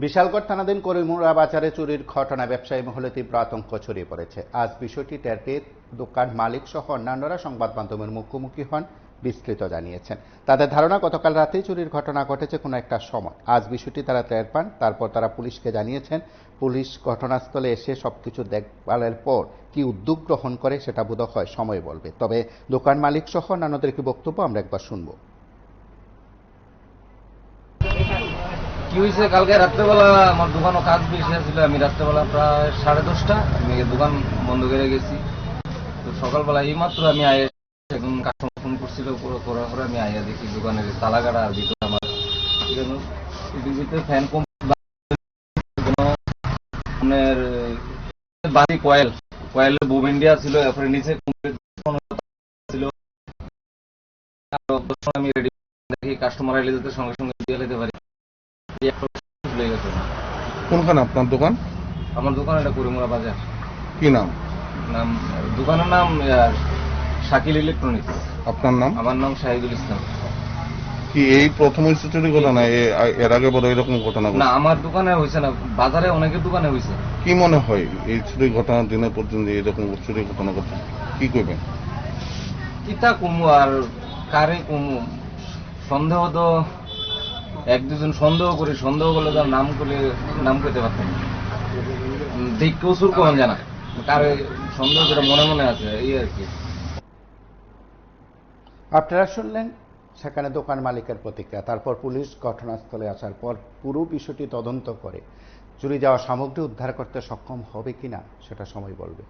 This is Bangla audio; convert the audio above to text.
বিশালগড় থানাধীন করিমুরা বাজারে চুরির ঘটনা ব্যবসায়ী মহলে তীব্র আতঙ্ক ছড়িয়ে পড়েছে। আজ বিষয়টি টের পেয়ে দোকান মালিক সহ অন্যান্যরা সংবাদ মাধ্যমের মুখোমুখি হন। বিস্মৃত জানিয়েছেন, তাদের ধারণা গতকাল রাতেই চুরির ঘটনা ঘটেছে কোনো একটা সময়। আজ বিষয়টি তারা টের পান, তারপর তারা পুলিশকে জানিয়েছেন। পুলিশ ঘটনাস্থলে এসে সবকিছু দেখভালের পর কি উদ্যোগ গ্রহণ করে সেটা বোধহয় সময় বলবে। তবে দোকান মালিক সহ অন্যান্যদের কি বক্তব্য আমরা একবার শুনবো। কি হয়েছে, কালকে রাত্রেবেলা আমার দোকানও কাজ বেশি ছিল। আমি রাত্রেবেলা প্রায় 10:30 আমি দোকান বন্ধ করে গেছি। তো সকালবেলা এইমাত্র আমি আয়ে এখন কাস্টমার ফোন করছিল, করার পরে আমি আইয়া দেখি দোকানের তালাকাটা আর ভিতরে আমার ভিতরে ফ্যান কম্পনের বাড়ি কয়েলের বোবেন দেওয়া ছিল। এরপরে নিচে ছিল। আমি রেডি দেখি কাস্টমার আইলে যেতে সঙ্গে সঙ্গে দিয়ে যেতে পারি। কোনখানে আপনার দোকান? আমার দোকান এটা করিমুরা বাজার। কি নাম? দোকানের নাম শাকিল ইলেকট্রনিক্স। আপনার নাম? আমার নাম শাহিদুল ইসলাম। কি এই প্রথম চুরি ঘটনা? এর আগে বড় এরকম ঘটনা না, আমার দোকানে হয়েছে না, বাজারে অনেকের দোকানে হয়েছে। কি মনে হয় এই চুরি ঘটনা দিনের পর্যন্ত এরকম চুরি ঘটনা ঘটে কি করবেন? কিতা কমু আর কারে কমু, সন্দেহ তো এক দুজন সন্দেহ করি, সন্দেহ করলে তার নাম করতে পারতেন দেখ কসুর কোন জানা কারে সন্দেহ যেটা মনে মনে আছে এই আর কি। আপনারা শুনলেন সেখানে দোকান মালিকের প্রতিক্রিয়া। তারপর পুলিশ ঘটনাস্থলে আসার পর পুরো বিষয়টি তদন্ত করে চুরি যাওয়া সামগ্রী উদ্ধার করতে সক্ষম হবে কিনা সেটা সময় বলবে।